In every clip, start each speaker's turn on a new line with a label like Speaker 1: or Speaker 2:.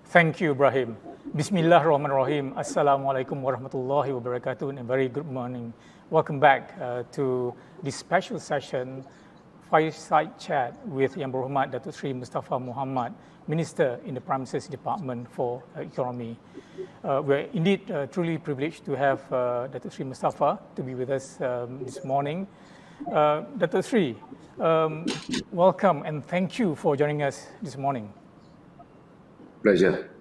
Speaker 1: Thank you, Ibrahim. Bismillahirrahmanirrahim. Assalamualaikum warahmatullahi wabarakatuh, and a very good morning. Welcome back to this special session, Fireside Chat with Yang Berhormat Dato Sri Mustapa Mohamed, Minister in the Prime Minister's Department for Economy. We're indeed truly privileged to have Dato Sri Mustapa to be with us this morning. Dato Sri, welcome and thank you for joining us this morning.
Speaker 2: Pleasure.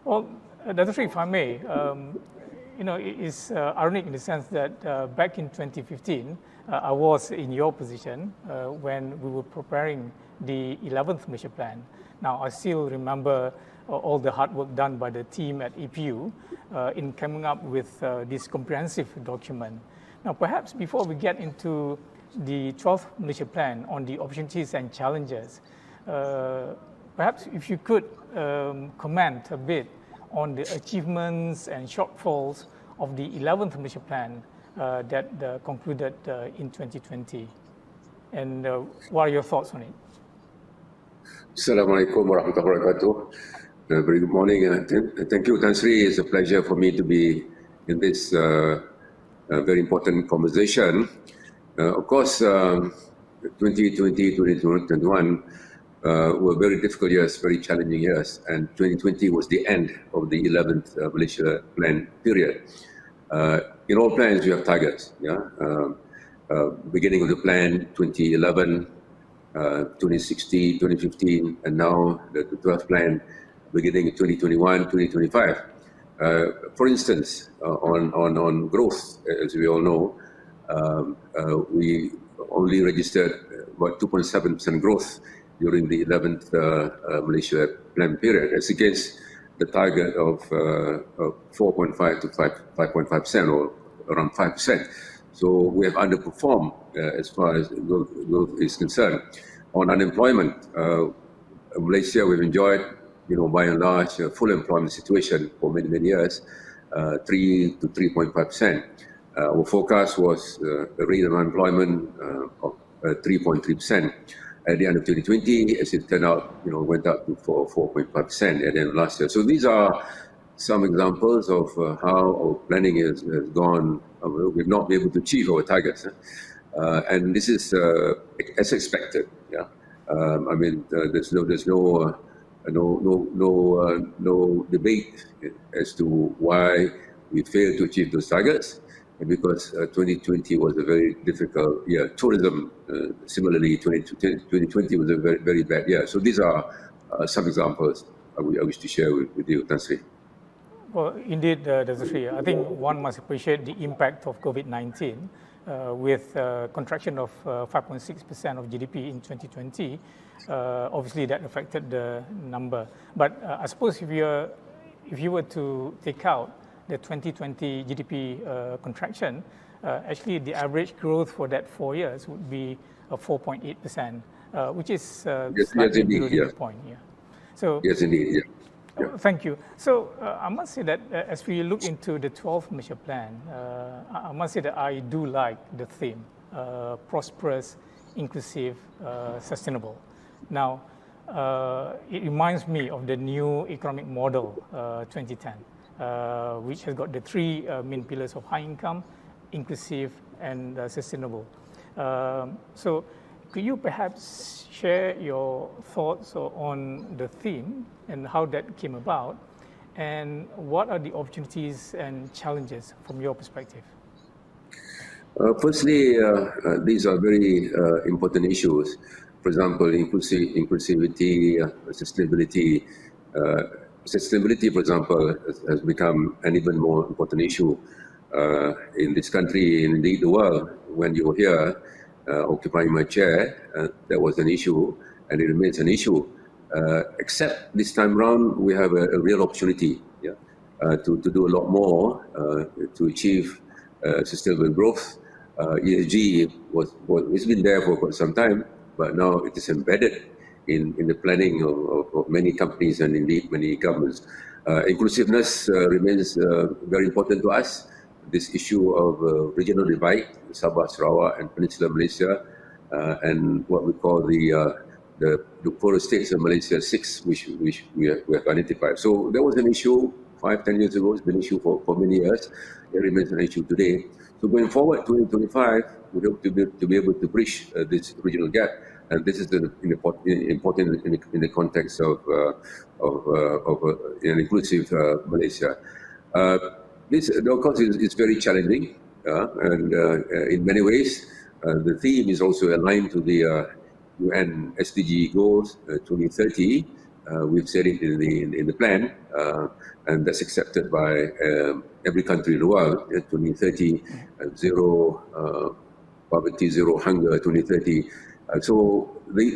Speaker 1: Well, Dato Sri, if I may, it is ironic in the sense that back in 2015, I was in your position when we were preparing the 11th Malaysia Plan. Now, I still remember all the hard work done by the team at EPU in coming up with this comprehensive document. Now, perhaps before we get into the 12th Malaysia Plan on the opportunities and challenges, perhaps if you could comment a bit on the achievements and shortfalls of the 11th Malaysia Plan that concluded in 2020. And what are your thoughts on it?
Speaker 2: Assalamualaikum warahmatullahi wabarakatuh. Very good morning and thank you, Tan Sri. It's a pleasure for me to be in this very important conversation. Of course, 2020, 2021 were very difficult years, very challenging years, and 2020 was the end of the 11th Malaysia Plan period. In all plans, you have targets. Beginning of the plan, 2011, 2016, 2015, and now the 12th plan, beginning in 2021, 2025. For instance, on growth, as we all know, we only registered about 2.7% growth during the 11th Malaysia Plan period, as against the target of 4.5 to 5.5% or around 5%. So we have underperformed as far as growth is concerned. On unemployment, Malaysia, we've enjoyed, by and large, a full employment situation for many, many years, 3 to 3.5%. Our forecast was a rate of unemployment of 3.3%. At the end of 2020, as it turned out, went up to 4.5% at the end of last year. So these are some examples of how our planning has gone. We've not been able to achieve our targets, and this is as expected. There's no debate as to why we failed to achieve those targets. Because 2020 was a very difficult year. Tourism, similarly, 2020 was a very, very bad year. So these are some examples I wish to share with you, Tan Sri.
Speaker 1: Well, indeed, Dato Sri, I think one must appreciate the impact of COVID-19 with contraction of 5.6% of GDP in 2020. Obviously, that affected the number. But I suppose if you were to take out the 2020 GDP contraction, actually the average growth for that 4 years would be 4.8%, which is slightly below the point. Yeah. So
Speaker 2: yes, indeed. Yeah.
Speaker 1: Thank you. So I must say that as we look into the 12th Malaysia Plan, I must say that I do like the theme, prosperous, inclusive, sustainable. Now, it reminds me of the new economic model 2010. Which has got the three main pillars of high income, inclusive, and sustainable. So could you perhaps share your thoughts on the theme and how that came about, and what are the opportunities and challenges from your perspective?
Speaker 2: Firstly, these are very important issues. For example, inclusivity, sustainability. Sustainability, for example, has become an even more important issue in this country, indeed the world. When you were here occupying my chair, that was an issue, and it remains an issue. Except this time around, we have a real opportunity to do a lot more to achieve sustainable growth. ESG it's been there for quite some time, but now it is embedded in the planning of many companies and indeed many governments. Inclusiveness remains very important to us. This issue of regional divide, Sabah, Sarawak and Peninsular Malaysia, and what we call the the poorer states of Malaysia, 6 which we have identified. So there was an issue 5-10 years ago. It's been an issue for many years. It remains an issue today. So going forward, 2025, we hope to be able to bridge this regional gap. And this is important in the context of an inclusive Malaysia. This, of course, is very challenging, and in many ways, the theme is also aligned to the UN SDG goals 2030. We've said it in the plan, and that's accepted by every country in the world. 2030, zero poverty, zero hunger, 2030. So the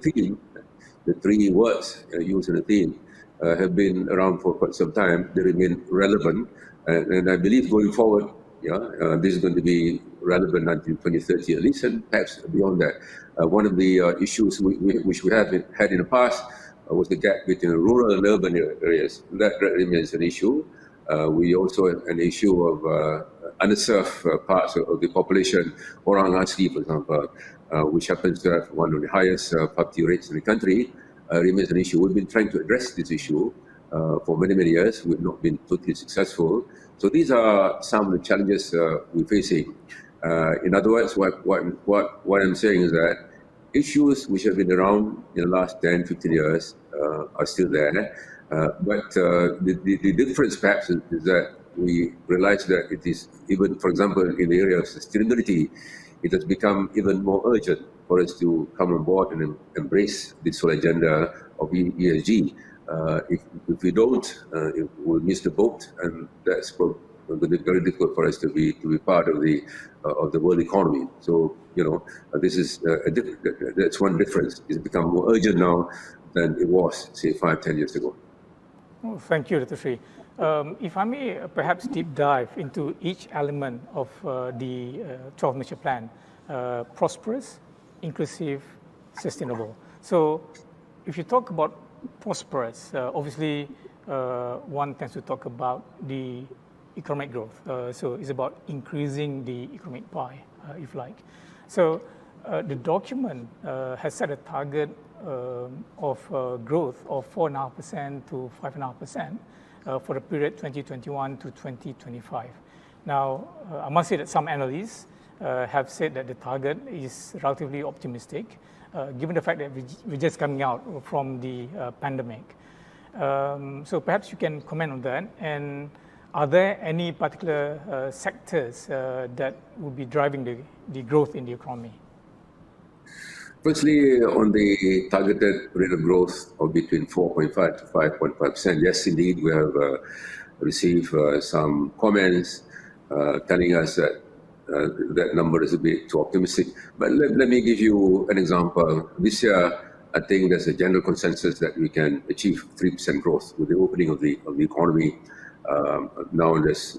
Speaker 2: theme, the 3 words used in the theme, have been around for quite some time. They remain relevant, and I believe going forward, this is going to be relevant until 2030 at least, and perhaps beyond that. One of the issues which we have had in the past was the gap between rural and urban areas. That remains an issue. We also have an issue of underserved parts of the population, orang asli, for example, which happens to have one of the highest poverty rates in the country, remains an issue. We've been trying to address this issue for many years. We've not been totally successful. So these are some of the challenges we're facing. In other words, what I'm saying is that issues which have been around in the last 10, 15 years are still there. But the difference perhaps is that we realize that it is, even, for example, in the area of sustainability, it has become even more urgent for us to come on board and embrace this whole agenda of YBhg. If we don't, we'll miss the boat, and that's going to be very difficult for us to be part of the world economy. So this is that's one difference. It's become more urgent now than it was, say, 5-10 years ago.
Speaker 1: Oh, thank you, Dato Sri. If I may perhaps deep dive into each element of the 12 Malaysia Plan, prosperous, inclusive, sustainable. So if you talk about prosperous, obviously one tends to talk about the economic growth. So it's about increasing the economic pie, if you like. So the document has set a target of growth of 4.5% to 5.5% for the period 2021 to 2025. Now, I must say that some analysts have said that the target is relatively optimistic, given the fact that we're just coming out from the pandemic. So perhaps you can comment on that. And are there any particular sectors that will be driving the growth in the economy?
Speaker 2: Firstly, on the targeted rate of growth of between 4.5 to 5.5%, yes, indeed, we have received some comments telling us that that number is a bit too optimistic. But let me give you an example. This year, I think there's a general consensus that we can achieve 3% growth with the opening of the economy. Now there's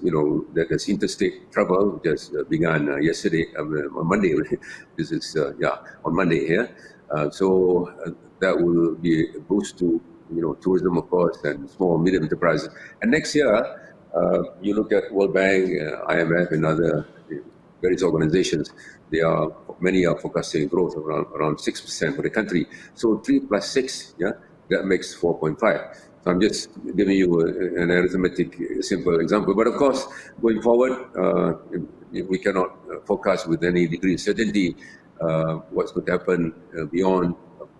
Speaker 2: interstate travel just began yesterday, on Monday. This is on Monday here. So that will be a boost to tourism, of course, and small and medium enterprises. And next year, you look at World Bank, IMF, and other various organizations. Many are forecasting growth around 6% for the country. So 3 plus 6, that makes 4.5. So I'm just giving you an arithmetic simple example. But of course, going forward, we cannot forecast with any degree of certainty what's going to happen beyond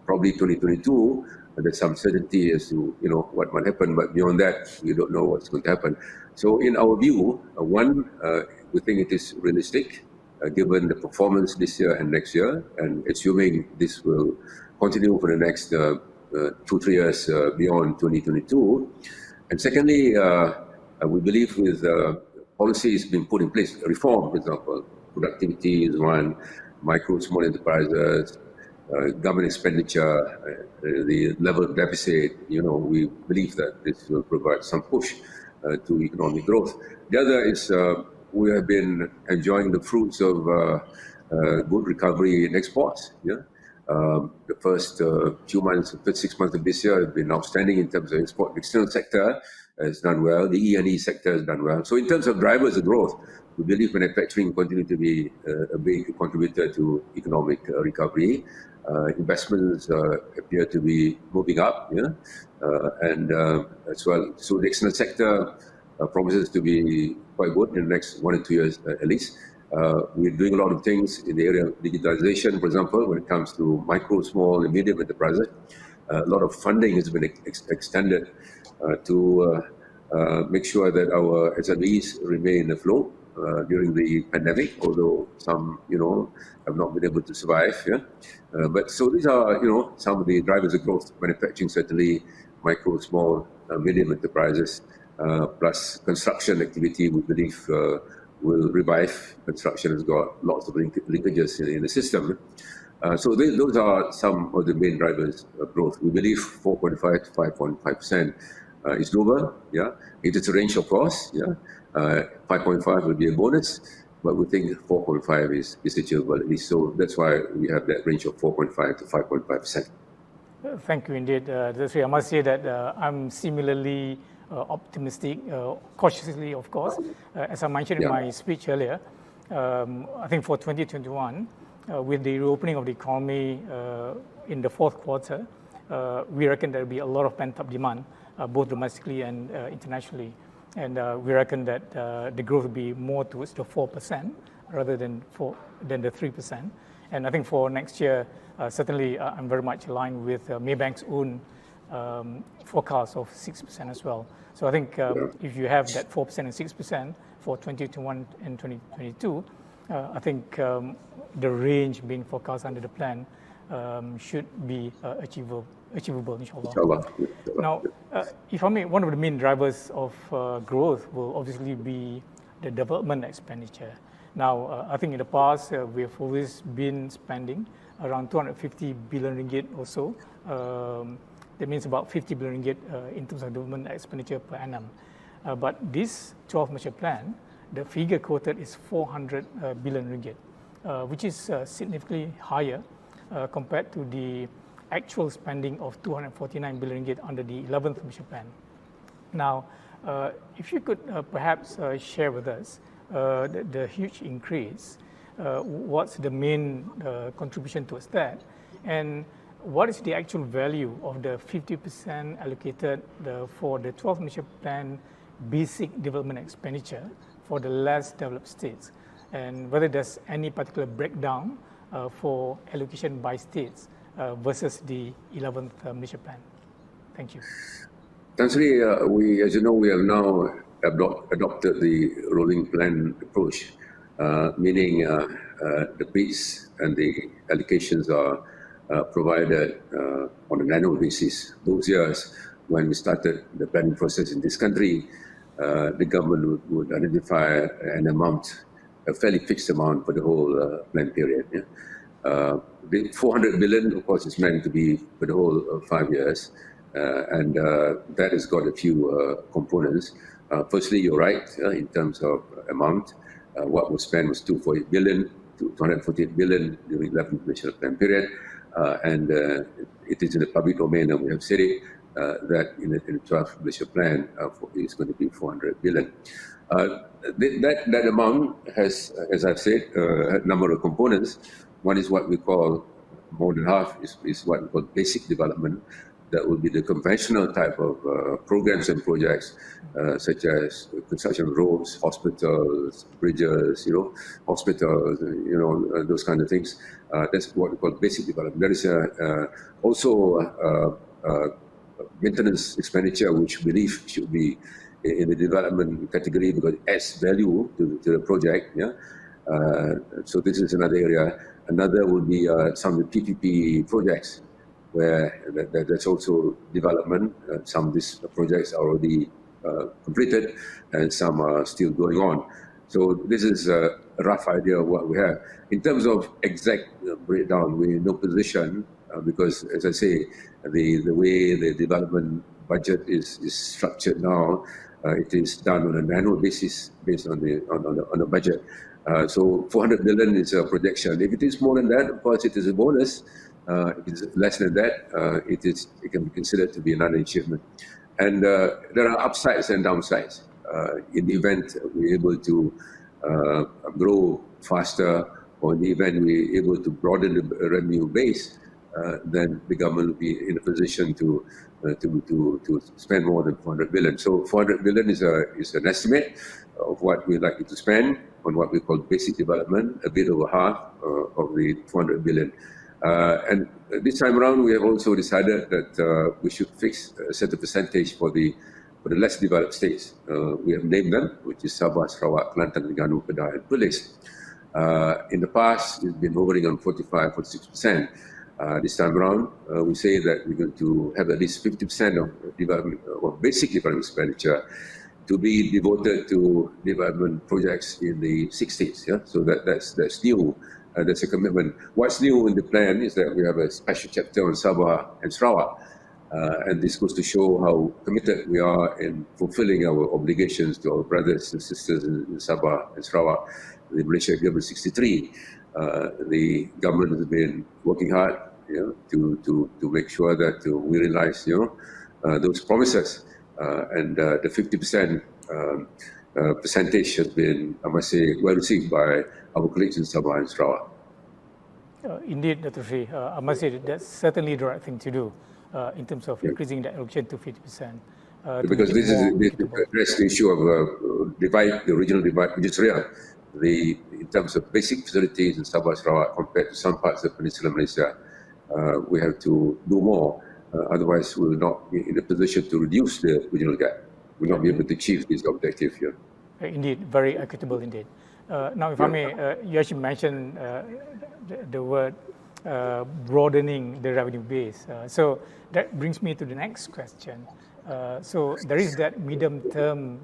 Speaker 2: probably 2022. There's some certainty as to what might happen, but beyond that, we don't know what's going to happen. So in our view, we think it is realistic given the performance this year and next year, and assuming this will continue for the next 2-3 years beyond 2022. And secondly, we believe with policies being put in place, reform, for example, productivity is one, micro, small enterprises, government expenditure, the level of deficit, we believe that this will provide some push to economic growth. The other is we have been enjoying the fruits of good recovery in exports. The first few months, first 6 months of this year have been outstanding in terms of export. The external sector has done well. The E&E sector has done well. So in terms of drivers of growth, we believe manufacturing continue to be a big contributor to economic recovery. Investments appear to be moving up, and as well. So the external sector promises to be quite good in the next 1 or 2 years at least. We're doing a lot of things in the area of digitalization, for example, when it comes to micro, small, and medium enterprises. A lot of funding has been extended to make sure that our SMEs remain afloat during the pandemic, although some, have not been able to survive. But so these are, some of the drivers of growth. Manufacturing certainly, micro, small, medium enterprises, plus construction activity, we believe will revive. Construction has got lots of linkages in the system. So those are some of the main drivers of growth. We believe 4.5 to 5.5% is doable. It is a range, of course. 5.5 will be a bonus, but we think 4.5 is achievable at least. So that's why we have that range of 4.5 to 5.5%.
Speaker 1: Thank you indeed, Dato'. I must say that I'm similarly optimistic, cautiously, of course. As I mentioned in my speech earlier, I think for 2021, with the reopening of the economy in the fourth quarter, we reckon there will be a lot of pent-up demand, both domestically and internationally. And we reckon that the growth will be more towards the 4% rather than the 3%. And I think for next year, certainly I'm very much aligned with Maybank's own forecast of 6% as well. So I think if you have that 4% and 6% for 2021 and 2022, I think the range being forecast under the plan should be achievable, inshallah. Now, if I may, one of the main drivers of growth will obviously be the development expenditure. Now, I think in the past, we have always been spending around 250 billion ringgit or so. That means about 50 billion ringgit in terms of development expenditure per annum. But this 12 Malaysia plan, the figure quoted is 400 billion ringgit, which is significantly higher compared to the actual spending of 249 billion ringgit under the 11th Malaysia plan. Now, if you could perhaps share with us the huge increase, what's the main contribution towards that, and what is the actual value of the 50% allocated for the 12th Malaysia plan basic development expenditure for the less developed states, and whether there's any particular breakdown for allocation by states versus the 11th Malaysia plan. Thank you.
Speaker 2: Tan Sri, as you know, we have now adopted the rolling plan approach, meaning the bids and the allocations are provided on an annual basis. Those years when we started the planning process in this country, the government would identify an amount, a fairly fixed amount for the whole plan period. The 400 billion, of course, is meant to be for the whole 5 years, and that has got a few components. Firstly, you're right in terms of amount. What was spent was 248 billion during the 11th Malaysia plan period. And it is in the public domain, and we have said it, that in the 12th Malaysia plan is going to be 400 billion. That amount has, as I've said, a number of components. One is what we call, more than half is what we call basic development. That will be the conventional type of programs and projects, such as construction of roads, hospitals, bridges, hospitals, those kind of things. That's what we call basic development. There is also maintenance expenditure, which we believe should be in the development category because it adds value to the project. So this is another area. Another would be some of the PPP projects, where that's also development. Some of these projects are already completed and some are still going on. So this is a rough idea of what we have. In terms of exact breakdown, we're in no position because, as I say, the way the development budget is structured now, it is done on an annual basis based on the budget. So 400 billion is a projection. If it is more than that, of course, it is a bonus. If it's less than that, it can be considered to be another achievement. And there are upsides and downsides. In the event we're able to grow faster, or in the event we're able to broaden the revenue base, then the government will be in a position to spend more than 400 billion. So 400 billion is an estimate of what we'd like to spend on what we call basic development, a bit over half of the 400 billion. And this time around, we have also decided that we should fix a certain percentage for the less developed states. We have named them, which is Sabah, Sarawak, Kelantan, Terengganu, Kedah, and Perlis. In the past, it's been hovering on 45, 46%. This time around, we say that we're going to have at least 50% of development, of basic development expenditure to be devoted to development projects in the 6 states. Yeah? So that's new. That's a commitment. What's new in the plan is that we have a special chapter on Sabah and Sarawak. And this goes to show how committed we are in fulfilling our obligations to our brothers and sisters in Sabah and Sarawak. The Malaysia Government 63, the government has been working hard, to make sure that we realize, those promises. And the 50% percentage has been, I must say, well received by our colleagues in Sabah and Sarawak.
Speaker 1: Indeed, Dato Sri, I must say that's certainly the right thing to do in terms of increasing that allocation to 50%.
Speaker 2: Because this address the issue of the regional divide, which is real. In terms of basic facilities in Sabah Sarawak compared to some parts of Peninsular Malaysia, we have to do more. Otherwise, we will not be in a position to reduce the regional gap. We will not be able to achieve this objective here.
Speaker 1: Indeed, very equitable indeed. Now, if I may, you actually mentioned the word broadening the revenue base. So that brings me to the next question. So there is that medium-term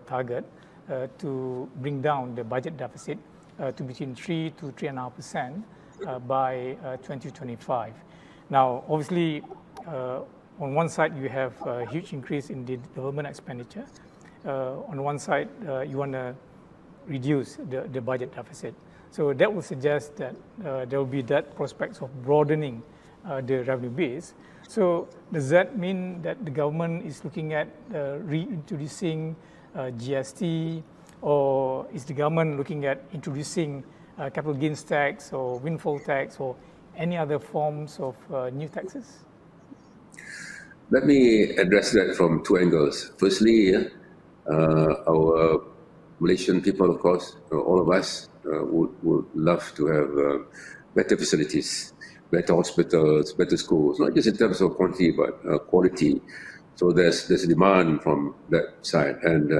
Speaker 1: target to bring down the budget deficit to between 3 to 3.5% by 2025. Now, obviously, on one side, you have a huge increase in the development expenditure. On one side, you want to reduce the budget deficit. So that will suggest that there will be that prospects of broadening the revenue base. So does that mean that the government is looking at reintroducing GST, or is the government looking at introducing capital gains tax or windfall tax or any other forms of new taxes?
Speaker 2: Let me address that from two angles. Firstly, our Malaysian people, of course, all of us would love to have better facilities, better hospitals, better schools, not just in terms of quantity, but quality. So there's a demand from that side. And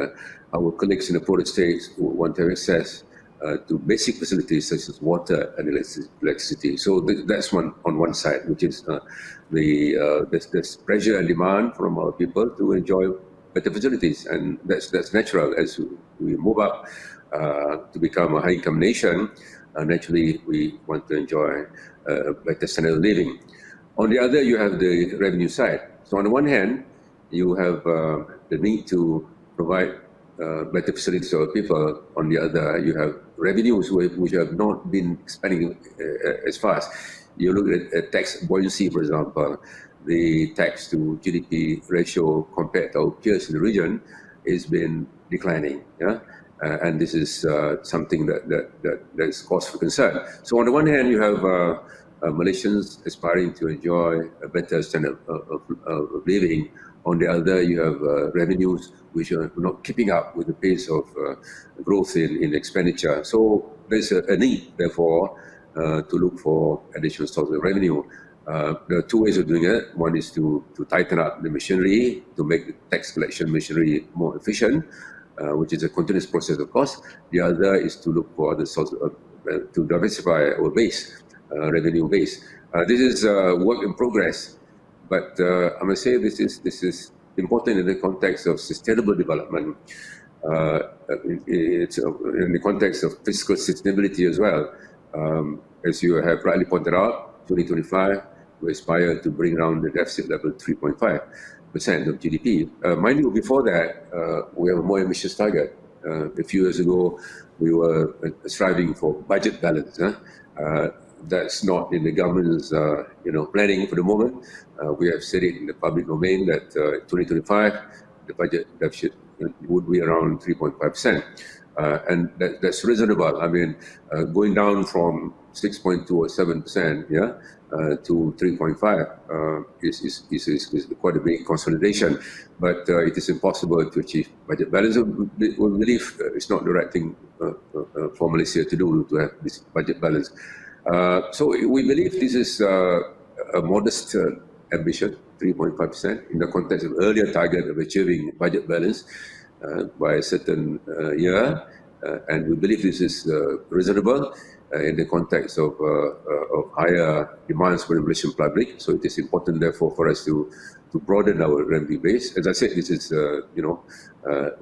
Speaker 2: our colleagues in the poorer states want to have access to basic facilities such as water and electricity. So that's on one side, which is there's pressure and demand from our people to enjoy better facilities, and that's natural. As we move up to become a high-income nation, naturally we want to enjoy a better standard of living. On the other, you have the revenue side. So on the one hand, you have the need to provide better facilities to our people. On the other, you have revenues which have not been expanding as fast. You look at tax buoyancy, for example. The tax to GDP ratio compared to our peers in the region has been declining. And this is something that is cause for concern. So on the one hand, you have Malaysians aspiring to enjoy a better standard of living. On the other, you have revenues which are not keeping up with the pace of growth in expenditure. So there's a need, therefore, to look for additional sources of revenue. There are two ways of doing it. One is to tighten up the machinery, to make the tax collection machinery more efficient, which is a continuous process, of course. The other is to look for other sources to diversify our base, revenue base. This is a work in progress, but I must say this is important in the context of sustainable development. It's in the context of fiscal sustainability as well. As you have rightly pointed out, 2025, we aspire to bring down the deficit level 3.5% of GDP. Mind you, before that, we have a more ambitious target. A few years ago, we were striving for budget balance. That's not in the government's planning for the moment. We have said it in the public domain that 2025, the budget deficit would be around 3.5%. and that's reasonable. I mean, going down from 6.2 or 7%, to 3.5 is quite a big consolidation, but it is impossible to achieve budget balance. We believe it's not the right thing for Malaysia to do, to have this budget balance. So we believe this is a modest ambition, 3.5%, in the context of earlier target of achieving budget balance by a certain year, and we believe this is reasonable in the context of higher demands for the Malaysian public. So it is important, therefore, for us to broaden our revenue base. As I said, this is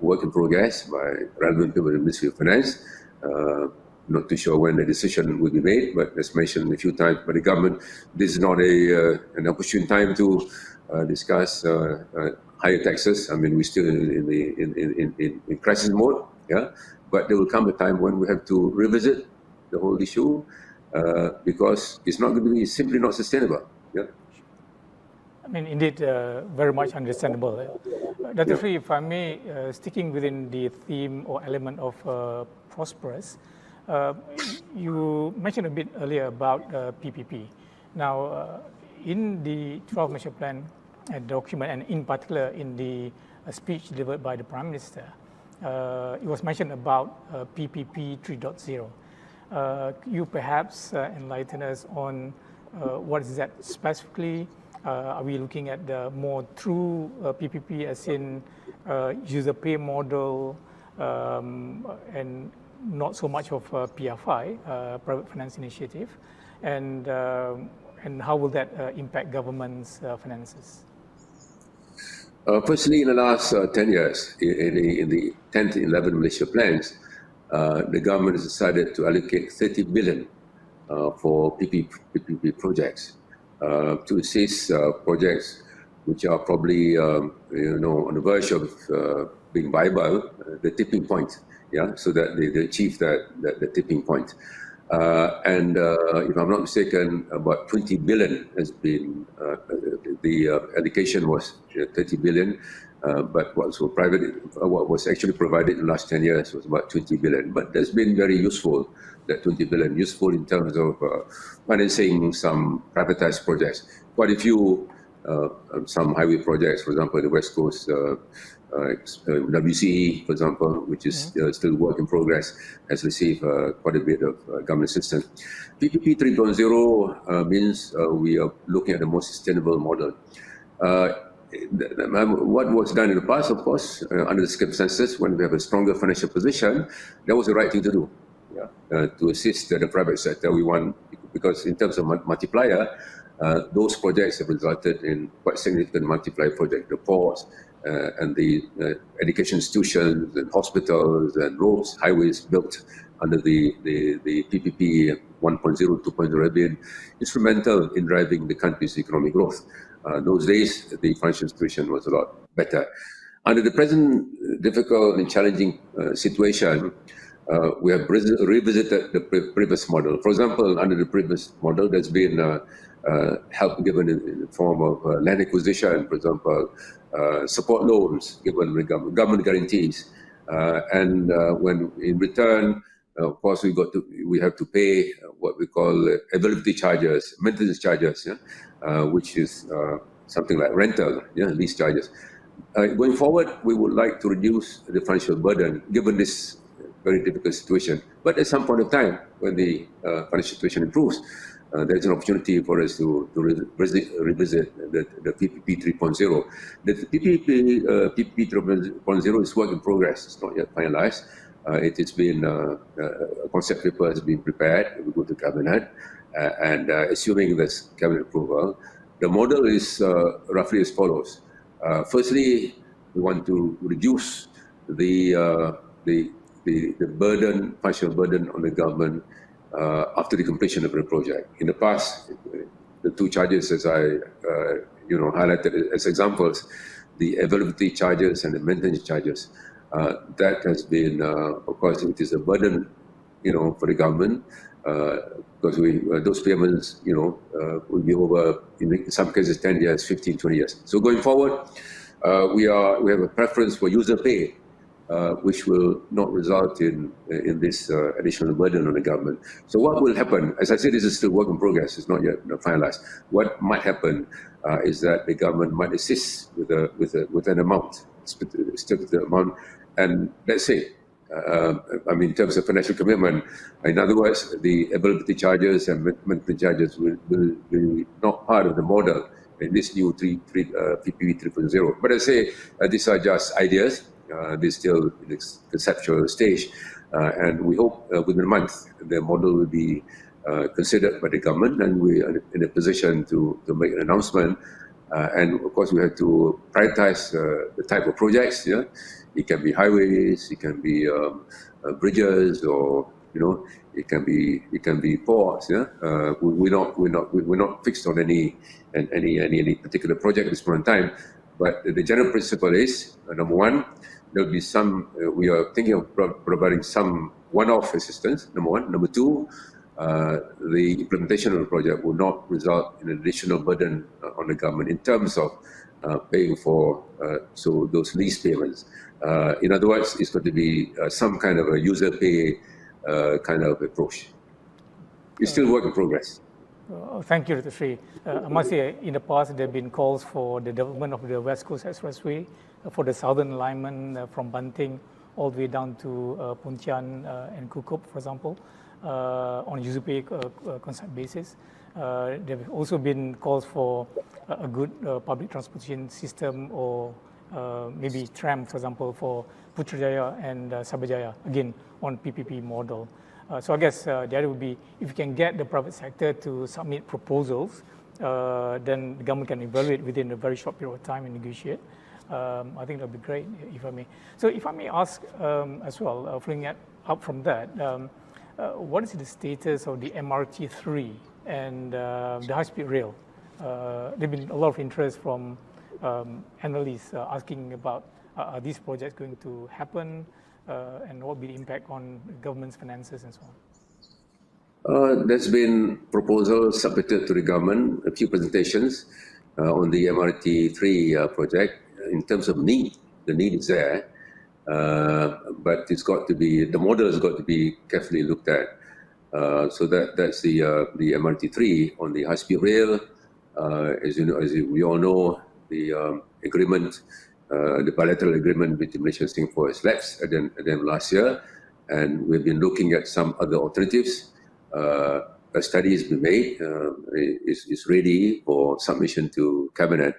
Speaker 2: work in progress by relevant people in the Ministry of Finance. Not too sure when the decision will be made, but as mentioned a few times by the government, this is not an opportune time to discuss higher taxes. I mean, we're still in crisis mode, but there will come a time when we have to revisit the whole issue because it's not going to be simply not sustainable.
Speaker 1: I mean, indeed, very much understandable. Dato Sri, if I may, sticking within the theme or element of prosperous, you mentioned a bit earlier about PPP. Now, in the 12 Malaysia Plan document, and in particular in the speech delivered by the Prime Minister, it was mentioned about PPP 3.0. You perhaps enlighten us on what is that specifically? Are we looking at the more true PPP as in user pay model and not so much of PFI, private finance initiative, and how will that impact government's finances?
Speaker 2: Firstly, in the last 10 years, in the 10th and 11th Malaysia plans, the government has decided to allocate 30 billion for PPP projects to assist projects which are probably on the verge of being viable, the tipping point, so that they achieve the tipping point. And if I'm not mistaken, about 20 billion has been, the allocation was 30 billion, but what was actually provided in the last 10 years was about 20 billion. But that's been very useful, that 20 billion, useful in terms of financing some privatized projects. Quite a few, some highway projects, for example, the West Coast, WCE, for example, which is still work in progress, has received quite a bit of government assistance. PPP 3.0 means we are looking at a more sustainable model. What was done in the past, of course, under the circumstances, when we have a stronger financial position, that was the right thing to do, to assist the private sector. We want, because in terms of multiplier, those projects have resulted in quite significant multiplier projects. The ports, and the education institutions and hospitals and roads, highways built under the PPP 1.0, 2.0 have been instrumental in driving the country's economic growth. Those days, the financial situation was a lot better. Under the present difficult and challenging situation, we have revisited the previous model. For example, under the previous model, there's been help given in the form of land acquisition, for example, support loans given with government guarantees, and when in return, of course, we have to pay what we call availability charges, maintenance charges, which is something like rental, lease charges. Going forward, we would like to reduce the financial burden given this very difficult situation. But at some point of time, when the financial situation improves, there's an opportunity for us to revisit the PPP 3.0. The PPP 3.0 is work in progress. It's not yet finalized. It has been, a concept paper has been prepared. We go to Cabinet, and assuming this Cabinet approval, the model is roughly as follows. Firstly, we want to reduce the burden, financial burden on the government after the completion of the project. In the past, the two charges, as I highlighted as examples, the availability charges and the maintenance charges, that has been, of course, it is a burden, for the government, because those payments, will be over, in some cases, 10 years, 15, 20 years. So going forward, we have a preference for user pay which will not result in this additional burden on the government. So what will happen? As I said, this is still work in progress. It's not yet finalized. What might happen is that the government might assist with an amount, specific amount, and let's say, in terms of financial commitment, in other words, the availability charges and maintenance charges will be not part of the model in this new PPP 3.0. But I say these are just ideas. They're still in the conceptual stage, and we hope within a month the model will be considered by the government, and we are in a position to make an announcement. And of course, we have to prioritize the type of projects. Yeah, it can be highways, it can be bridges, or it can be ports. Yeah, we're not fixed on any particular project at this point in time. But the general principle is number one, there'll be some. We are thinking of providing some one-off assistance. Number one. Number two, the implementation of the project will not result in an additional burden on the government in terms of paying for those lease payments. In other words, it's going to be some kind of a user pay kind of approach. It's still work in progress.
Speaker 1: Thank you, Dato' Sri. I must say, in the past, there have been calls for the development of the West Coast Expressway for the southern alignment from Banting all the way down to Pontian and Kukup, for example, on a user pay concept basis. There have also been calls for a good public transportation system, or maybe tram, for example, for Putrajaya and Sabajaya, again, on PPP model. So I guess the idea would be, if you can get the private sector to submit proposals, then the government can evaluate within a very short period of time and negotiate. I think that would be great, if I may. So if I may ask as well, following up from that, what is the status of the MRT3 and the high-speed rail? There have been a lot of interest from analysts asking about, are these projects going to happen, and what will be the impact on government's finances and so on?
Speaker 2: There's been proposals submitted to the government, a few presentations on the MRT3 project. In terms of need, the need is there, but it's got to be, the model has got to be carefully looked at. So that's the MRT3. On the high-speed rail, as we all know, the agreement, the bilateral agreement between Malaysia and Singapore has lapsed at the end of last year, and we've been looking at some other alternatives. A study has been made, is ready for submission to Cabinet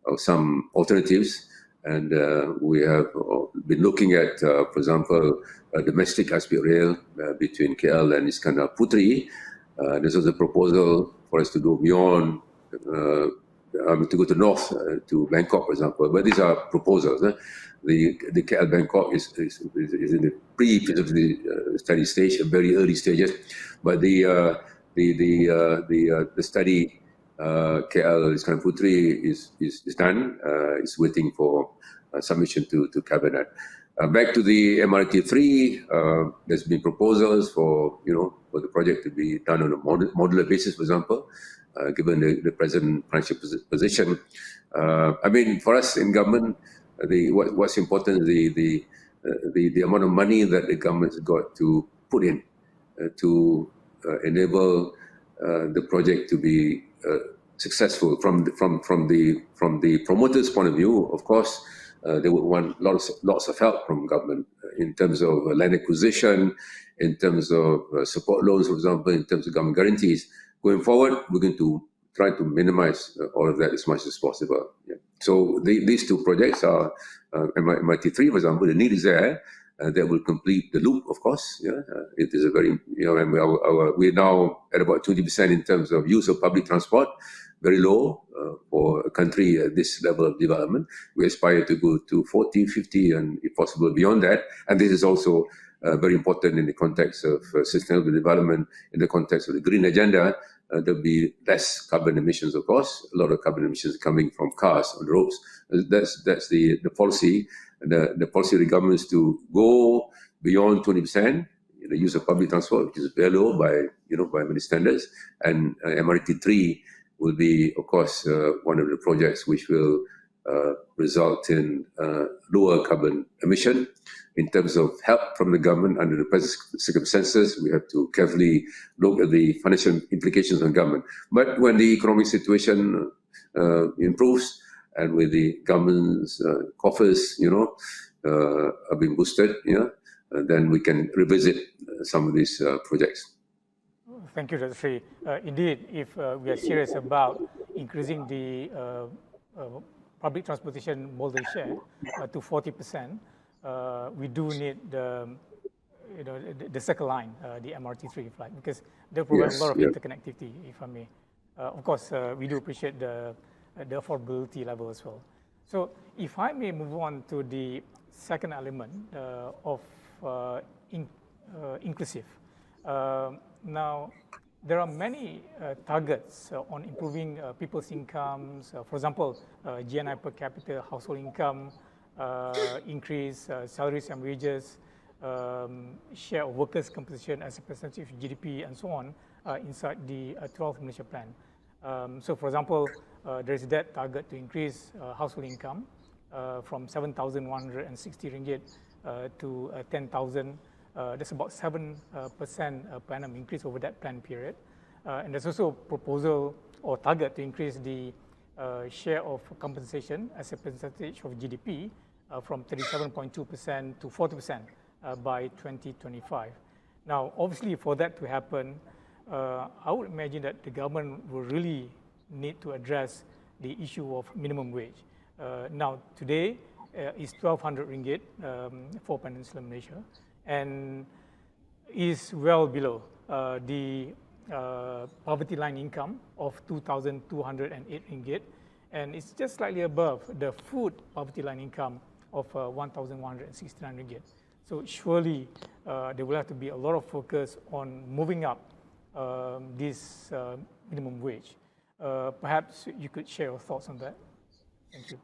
Speaker 2: of some alternatives, and we have been looking at, for example, a domestic high-speed rail between KL and Iskandar Puteri. This was a proposal for us to go beyond, to go to north, to Bangkok, for example. But these are proposals. The KL Bangkok is in the pre-feasibility study stage, a very early stages. But the study KL Iskandar Puteri is done. It's waiting for submission to Cabinet. Back to the MRT3, there's been proposals for the project to be done on a modular basis, for example, given the present financial position. For us in government, what's important is the amount of money that the government's got to put in to enable the project to be successful. From the promoter's point of view, of course, they would want lots of help from government in terms of land acquisition, in terms of support loans, for example, in terms of government guarantees. Going forward, we're going to try to minimize all of that as much as possible. Yeah. So these two projects are MRT3, for example. The need is there. That will complete the loop, of course. Yeah, it is a very, and we're now at about 20% in terms of use of public transport, very low for a country at this level of development. We aspire to go to 40, 50, and if possible beyond that. And this is also very important in the context of sustainable development, in the context of the green agenda. There'll be less carbon emissions, of course. A lot of carbon emissions coming from cars on the roads. That's the policy. The policy of the government is to go beyond 20% in the use of public transport, which is very low by many standards. And MRT3 will be, of course, one of the projects which will result in lower carbon emission. In terms of help from the government under the present circumstances, we have to carefully look at the financial implications on government. But when the economic situation improves and with the government's coffers, are being boosted, then we can revisit some of these projects.
Speaker 1: Thank you, Dr. Sri. Indeed, if we are serious about increasing the public transportation modal share to 40%, we do need the Circle Line, the MRT3 flight, because they provide a lot of interconnectivity, if I may. Of course, we do appreciate the affordability level as well. So if I may move on to the second element of inclusive. Now, there are many targets on improving people's incomes. For example, GNI per capita, household income, increase salaries and wages, share of workers' compensation as a percentage of GDP, and so on, inside the 12th Malaysia Plan. So, for example, there is that target to increase household income from 7,160 ringgit to 10,000. That's about 7% per annum increase over that plan period. And there's also a proposal or target to increase the share of compensation as a percentage of GDP from 37.2% to 40% by 2025. Now, obviously, for that to happen, I would imagine that the government will really need to address the issue of minimum wage. Now, today is 1,200 ringgit for Peninsular Malaysia, and is well below the poverty line income of 2,208 ringgit, and it's just slightly above the food poverty line income of 1,169 ringgit. So surely there will have to be a lot of focus on moving up this minimum wage. Perhaps you could share your thoughts on that. Thank you.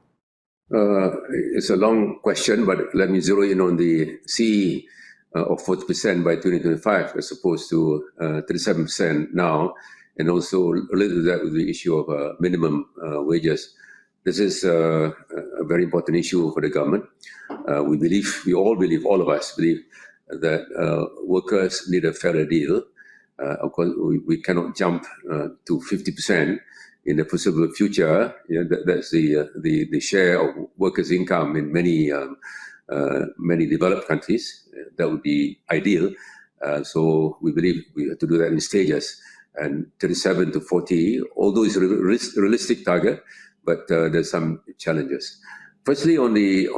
Speaker 2: It's a long question, but let me zero in on the CE of 40% by 2025 as opposed to 37% now, and also related to that with the issue of minimum wages. This is a very important issue for the government. All of us believe that workers need a fairer deal. Of course, we cannot jump to 50% in the foreseeable future. That's the share of workers' income in many developed countries. That would be ideal. So we believe we have to do that in stages. And 37 to 40, although it's a realistic target, but there's some challenges. Firstly, on the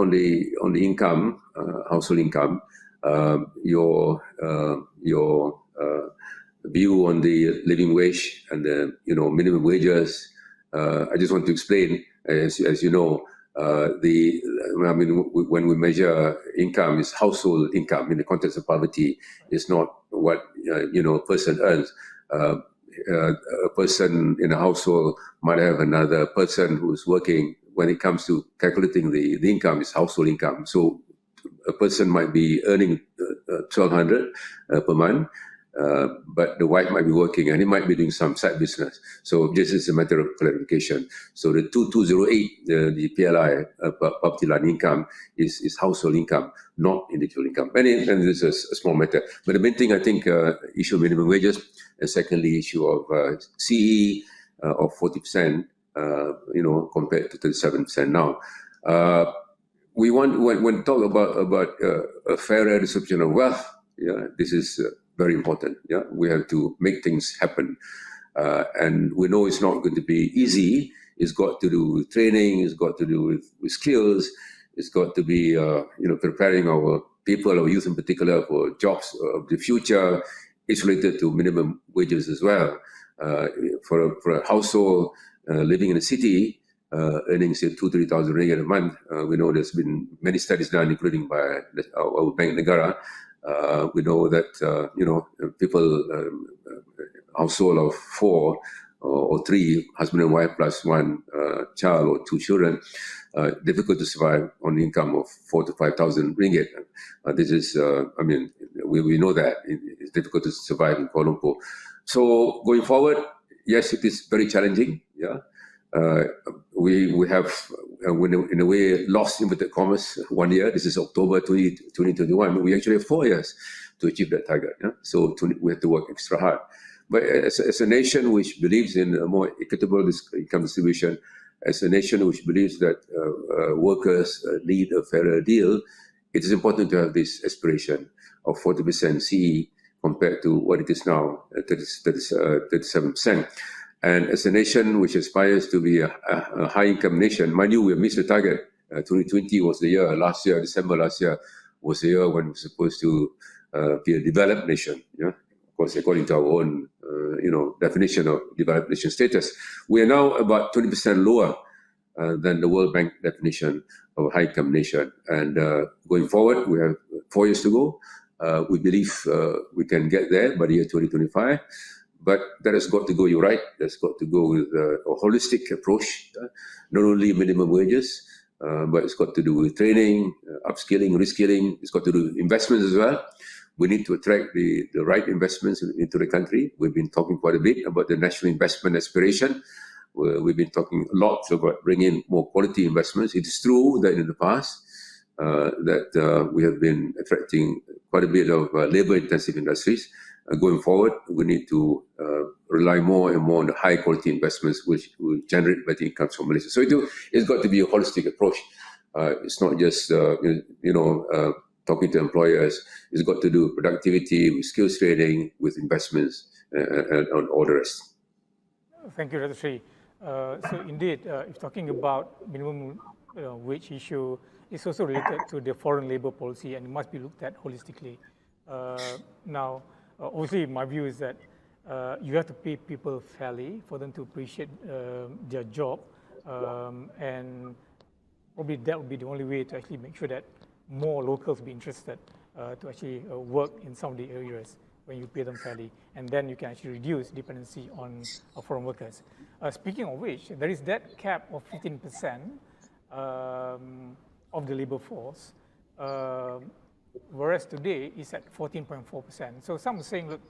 Speaker 2: income, household income, your view on the living wage and the minimum wages. I just want to explain, as you know, when we measure income, is household income in the context of poverty. It's not what a person earns. A person in a household might have another person who's working. When it comes to calculating the income, is household income. So a person might be earning 1,200 per month, but the wife might be working and he might be doing some side business. So this is a matter of clarification. So the 2208, the PLI, poverty line income, is household income, not individual income. And this is a small matter. But the main thing, I think, issue of minimum wages, and secondly, issue of CE of 40%, compared to 37% now. We want, when talk about a fairer distribution of wealth, this is very important. We have to make things happen, and we know it's not going to be easy. It's got to do with training. It's got to do with skills. It's got to be preparing our people, our youth in particular, for jobs of the future. It's related to minimum wages as well. For a household living in a city, earning say 2,000-3,000 ringgit a month, we know there's been many studies done, including by our Bank Negara. We know that people, household of 4 or 3, husband and wife plus 1 child or 2 children, difficult to survive on income of 4,000 to 5,000 ringgit. This is, we know that it's difficult to survive in Kuala Lumpur. So going forward, yes, it is very challenging. We have, in a way, lost inverted commas 1 year. This is October 2021. We actually have 4 years to achieve that target. Yeah? So we have to work extra hard. But as a nation which believes in a more equitable income distribution, as a nation which believes that workers need a fairer deal, it is important to have this aspiration of 40% CE compared to what it is now, 37%. And as a nation which aspires to be a high-income nation, mind you, we have missed the target. 2020 was the year, December last year was the year when we were supposed to be a developed nation. Yeah? Of course, according to our own, definition of developed nation status. We are now about 20% lower than the World Bank definition of a high-income nation. And going forward, we have 4 years to go. We believe we can get there by the year 2025. But that has got to go, you're right, that's got to go with a holistic approach, not only minimum wages, but it's got to do with training, upskilling, reskilling. It's got to do with investments as well. We need to attract the right investments into the country. We've been talking quite a bit about the national investment aspiration. We've been talking a lot about bringing in more quality investments. It is true that in the past that we have been attracting quite a bit of labor-intensive industries. Going forward, we need to rely more and more on the high-quality investments which will generate better incomes for Malaysia. So it's got to be a holistic approach. It's not just, talking to employers. It's got to do with productivity, with skills training, with investments, and all the rest.
Speaker 1: Thank you, Dato Sri. So indeed, if talking about minimum wage issue, it's also related to the foreign labor policy and it must be looked at holistically. Now, obviously, my view is that you have to pay people fairly for them to appreciate their job, and probably that would be the only way to actually make sure that more locals be interested to actually work in some of the areas when you pay them fairly, and then you can actually reduce dependency on foreign workers. Speaking of which, there is that cap of 15% of the labor force, whereas today it's at 14.4%. So some are saying, look,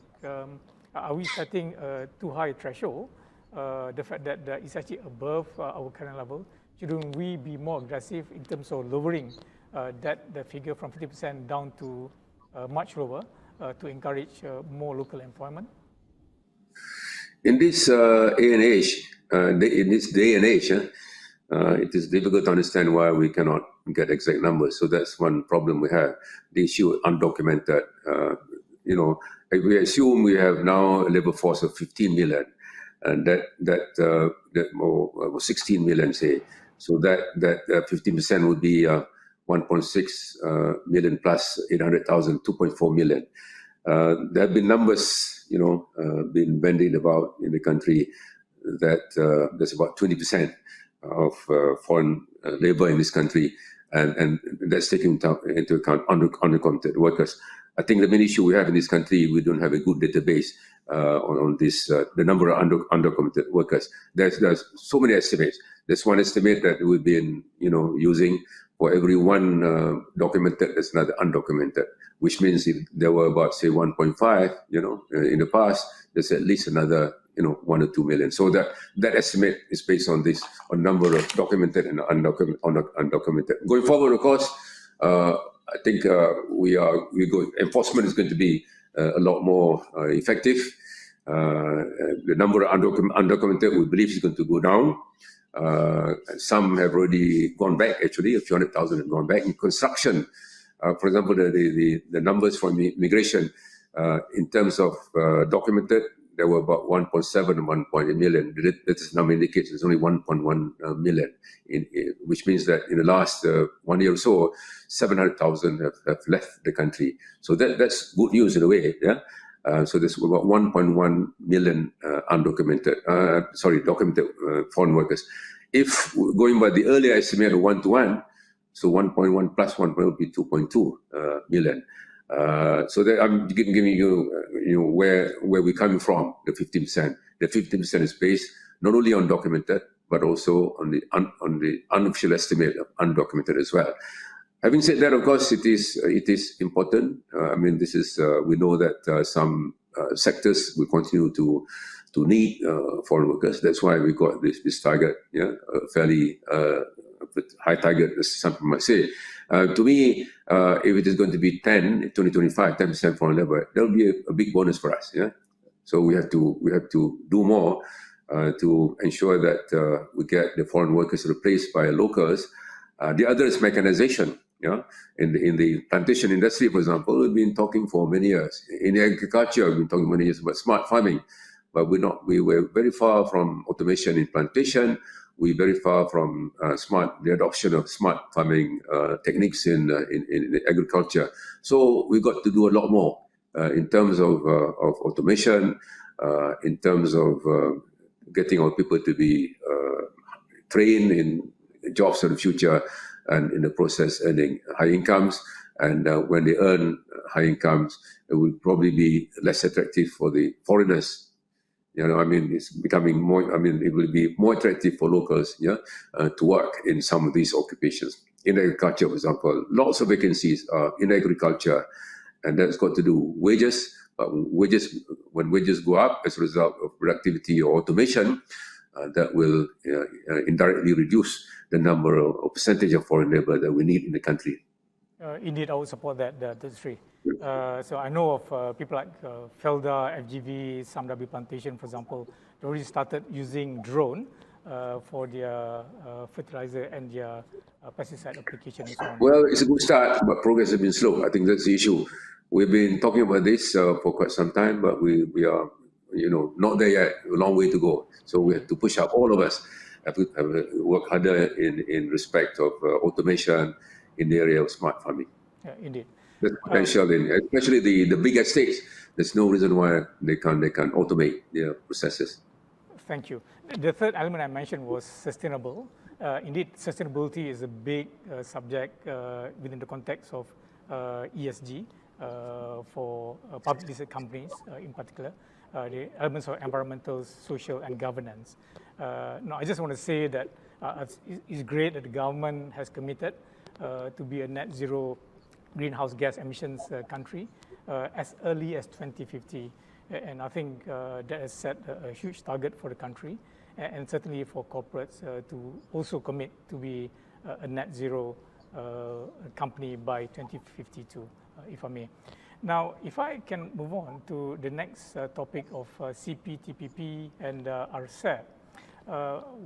Speaker 1: are we setting a too high a threshold? The fact that it's actually above our current level, shouldn't we be more aggressive in terms of lowering the figure from 50% down to much lower to encourage more local employment?
Speaker 2: In this day and age, it is difficult to understand why we cannot get exact numbers. So that's one problem we have. The issue undocumented. If we assume we have now a labor force of 15 million, and that more 16 million, say. So that 15% would be 1.6 million plus 800,000, 2.4 million. There have been numbers, been bandied about in the country that there's about 20% of foreign labor in this country, and that's taken into account undocumented workers. I think the main issue we have in this country, we don't have a good database on this, the number of undocumented workers. There's so many estimates. There's one estimate that we've been, using for every one documented, there's another undocumented, which means if there were about, say, 1.5, in the past, there's at least another, 1 or 2 million. So that estimate is based on this, on number of documented and undocumented. Going forward, of course, I think enforcement is going to be a lot more effective. The number of undocumented, we believe, is going to go down. Some have already gone back, actually, a few 100,000 have gone back. In construction, for example, the numbers from immigration, in terms of documented, there were about 1.7 and 1.8 million. That is number indicates there's only 1.1 million, which means that in the last 1 year or so, 700,000 have left the country. So that's good news in a way, yeah. So there's about 1.1 million documented foreign workers. If going by the earlier estimate of 1-to-1, so 1.1 plus 1 will be 2.2 million. So that I'm giving you, where we're coming from, the 15%. The 15% is based not only on documented, but also on the unofficial estimate of undocumented as well. Having said that, of course, it is important. This is we know that some sectors will continue to need foreign workers. That's why we got this target, fairly high target, as some people might say. To me, if it is going to be 10% foreign labor, that will be a big bonus for us. Yeah. So we have to do more to ensure that we get the foreign workers replaced by locals. The other is mechanization. Yeah, in the plantation industry, for example, we've been talking for many years. In agriculture, we've been talking many years about smart farming, but we were very far from automation in plantation. We're very far from the adoption of smart farming techniques in agriculture. So we've got to do a lot more in terms of automation, in terms of getting our people to be trained in jobs of the future, and in the process earning high incomes. And when they earn high incomes, it will probably be less attractive for the foreigners. It's becoming more, it will be more attractive for locals, to work in some of these occupations. In agriculture, for example, lots of vacancies are in agriculture, and that's got to do with wages. But when wages go up as a result of productivity or automation, that will indirectly reduce the number or percentage of foreign labor that we need in the country.
Speaker 1: Indeed, I would support that, Sri. So I know of people like Felda, FGV, Samdabi Plantation, for example, they already started using drone for their fertilizer and their pesticide application and so on.
Speaker 2: Well, it's a good start, but progress has been slow. I think that's the issue. We've been talking about this for quite some time, but we are not there yet. A long way to go. So we have to push up. All of us have to work harder in respect of automation in the area of smart farming.
Speaker 1: Yeah, indeed.
Speaker 2: There's potential especially the big estates. There's no reason why they can't automate their processes.
Speaker 1: Thank you. The third element I mentioned was sustainable. Indeed, sustainability is a big subject within the context of ESG for public listed companies in particular. The elements of environmental, social, and governance. Now, I just want to say that it's great that the government has committed to be a net zero greenhouse gas emissions country as early as 2050. And I think that has set a huge target for the country, and certainly for corporates to also commit to be a net zero company by 2052, if I may. Now, if I can move on to the next topic of CPTPP and RCEP,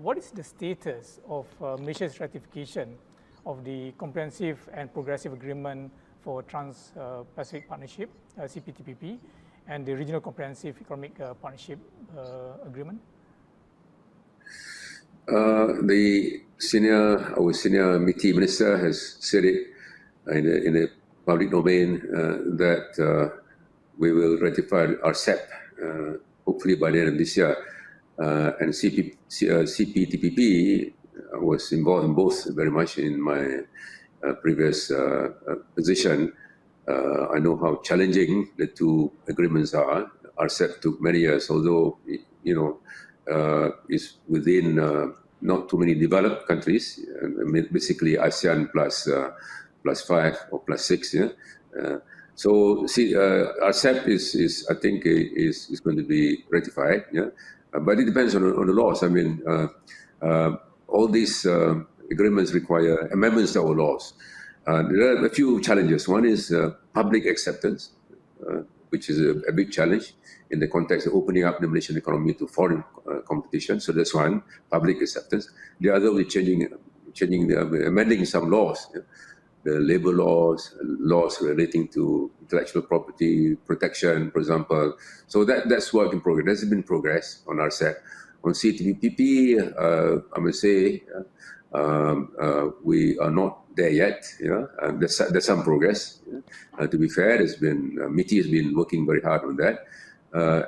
Speaker 1: what is the status of Malaysia's ratification of the Comprehensive and Progressive Agreement for Trans-Pacific Partnership, CPTPP, and the Regional Comprehensive Economic Partnership Agreement?
Speaker 2: Our senior MITI minister has said it in the public domain that we will ratify RCEP hopefully by the end of this year. And CPTPP was involved in both very much in my previous position. I know how challenging the two agreements are. RCEP took many years, although it's within not too many developed countries. Basically ASEAN plus 5 or plus 6. Yeah. So RCEP is I think is going to be ratified. Yeah. But it depends on the laws. All these agreements require amendments to our laws. There are a few challenges. One is public acceptance, which is a big challenge in the context of opening up the Malaysian economy to foreign competition. So that's one, public acceptance. The other will be amending some laws, the labor laws relating to intellectual property protection, for example. So that's work in progress. There's been progress on RCEP. On CTPP, I must say we are not there yet. There's some progress. To be fair, MITI has been working very hard on that.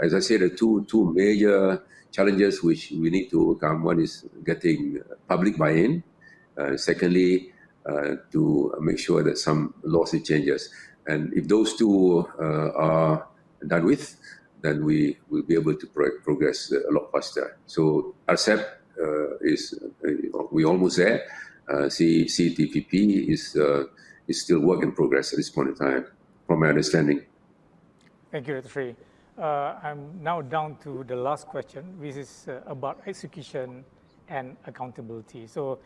Speaker 2: As I said, the two major challenges which we need to overcome. One is getting public buy-in. Secondly, to make sure that some laws changes. And if those two are done with, then we will be able to progress a lot faster. So RCEP we're almost there. CTPP is still work in progress at this point in time, from my understanding.
Speaker 1: Thank you, Dr. Sri. I'm now down to the last question, which is about execution and accountability. So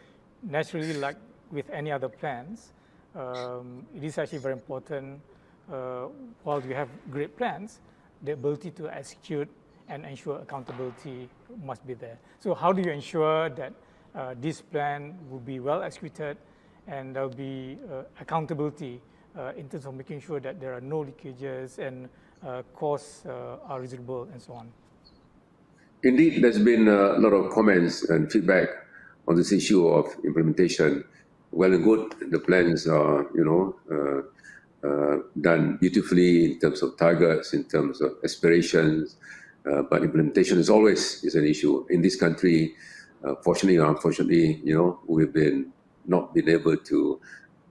Speaker 1: naturally, like with any other plans, it is actually very important, while you have great plans, the ability to execute and ensure accountability must be there. So how do you ensure that this plan will be well executed and there will be accountability in terms of making sure that there are no leakages and costs are reasonable and so on?
Speaker 2: Indeed, there's been a lot of comments and feedback on this issue of implementation. Well and good, the plans are, done beautifully in terms of targets, in terms of aspirations, but implementation is always an issue. In this country, fortunately or unfortunately, we've not been able to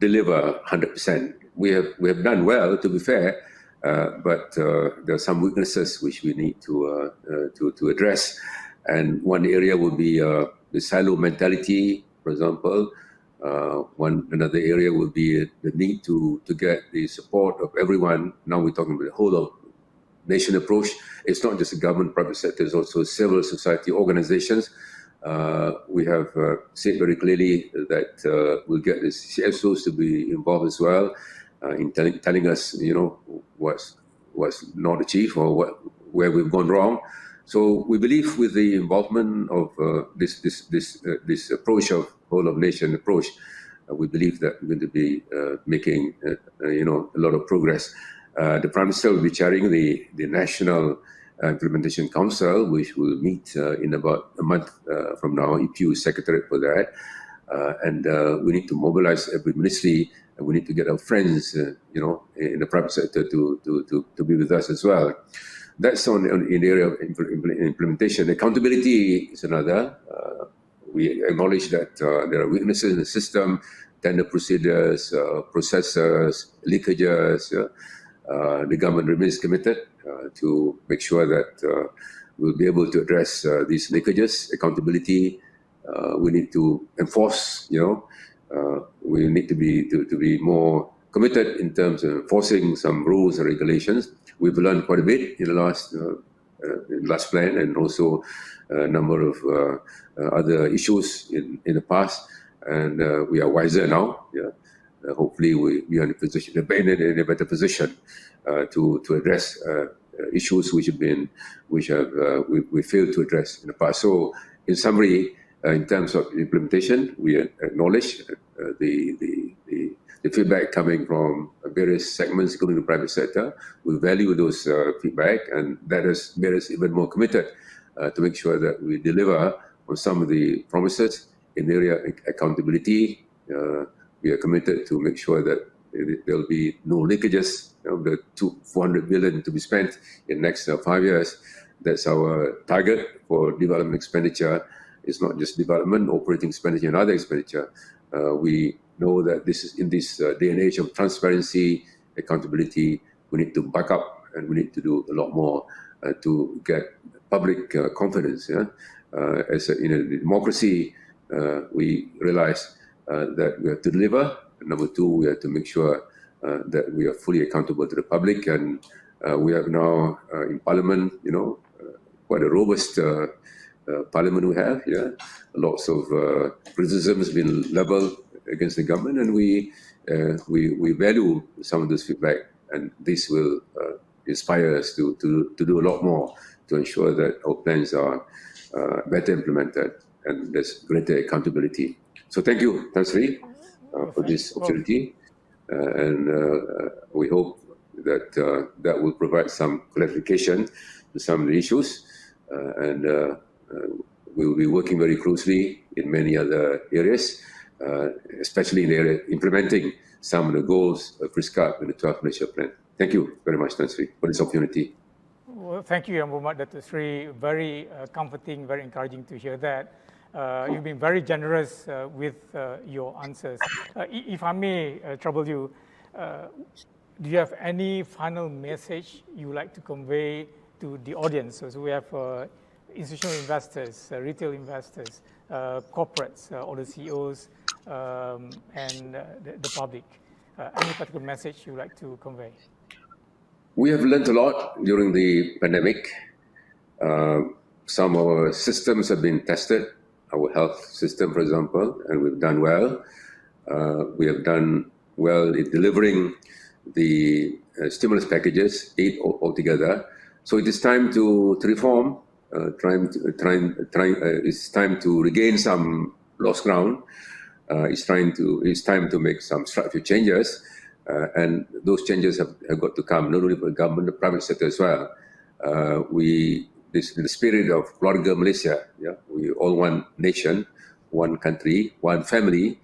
Speaker 2: deliver 100%. We have done well, to be fair, but there are some weaknesses which we need to address. And one area would be the silo mentality, for example. Another area would be the need to get the support of everyone. Now we're talking about the whole of nation approach. It's not just the government, private sector, it's also civil society organizations. We have said very clearly that we'll get the CSOs to be involved as well in telling us, what's not achieved or where we've gone wrong. So we believe with the involvement of this approach of whole of nation approach, we believe that we're going to be making a lot of progress. The Prime Minister will be chairing the National Implementation Council, which will meet in about a month from now. EPU is secretary for that, and we need to mobilize every ministry, and we need to get our friends, in the private sector to be with us as well. That's in the area of implementation. Accountability is another. We acknowledge that there are weaknesses in the system, tender procedures, processes, leakages. The government remains committed to make sure that we'll be able to address these leakages. Accountability, we need to enforce. We need to be more committed in terms of enforcing some rules and regulations. We've learned quite a bit in the last plan, and also a number of other issues in the past, and we are wiser now. Hopefully we are in a better position to address issues which we failed to address in the past. So in summary, in terms of implementation, we acknowledge the feedback coming from various segments, including the private sector. We value those feedback, and that has made us even more committed to make sure that we deliver on some of the promises in the area of accountability. We are committed to make sure that there will be no leakages. The 400 billion to be spent in the next 5 years. That's our target for development expenditure. It's not just development, operating expenditure, and other expenditure. We know that this is in this day and age of transparency, accountability. We need to back up, and we need to do a lot more to get public confidence. As in a democracy, we realize that we have to deliver. Number two, we have to make sure that we are fully accountable to the public. And we have now in Parliament, quite a robust Parliament we have. Lots of criticism has been leveled against the government, and we value some of this feedback, and this will inspire us to do a lot more to ensure that our plans are better implemented and there's greater accountability. So thank you, Tan Sri, for this opportunity, and we hope that that will provide some clarification to some of the issues, and we will be working very closely in many other areas, especially in the area implementing some of the goals prescribed in the 12th Malaysia Plan. Thank you very much, Tan Sri, for this opportunity.
Speaker 1: Well, thank you, Mohamed, Dato Sri. Very comforting, very encouraging to hear that. You've been very generous with your answers. If I may trouble you, do you have any final message you would like to convey to the audience? So we have institutional investors, retail investors, corporates, or the CEOs, and the public. Any particular message you would like to convey?
Speaker 2: We have learned a lot during the pandemic. Some of our systems have been tested. our health system, for example, and we've done well. We have done well in delivering the stimulus packages, 8 altogether. So it is time to reform. It's time to regain some lost ground. It's time to make some structural changes, and those changes have got to come not only from the government, the private sector as well. In the spirit of keluarga Malaysia, yeah, we all one nation, one country, one family.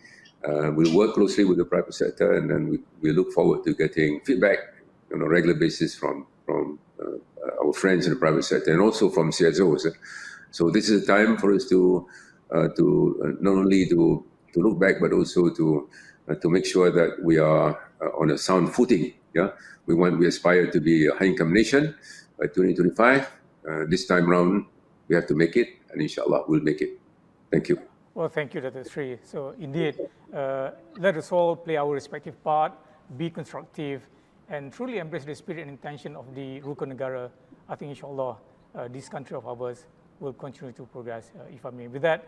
Speaker 2: We work closely with the private sector, and then we look forward to getting feedback on a regular basis from our friends in the private sector and also from CSOs. So this is a time for us to not only to look back, but also to make sure that we are on a sound footing. Yeah, we aspire to be a high-income nation by 2025. This time round, we have to make it, and inshallah, we'll make it. Thank you.
Speaker 1: Well, thank you, Dato Sri. So indeed, let us all play our respective part, be constructive, and truly embrace the spirit and intention of the Rukun Negara. I think, inshallah, this country of ours will continue to progress, if I may. With that,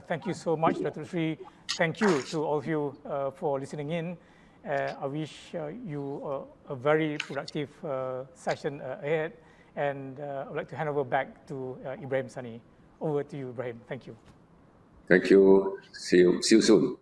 Speaker 1: thank you so much, Dato Sri. Thank you to all of you for listening in. I wish you a very productive session ahead. And I'd like to hand over back to Ibrahim Sani. Over to you, Ibrahim. Thank you.
Speaker 2: Thank you. See you soon.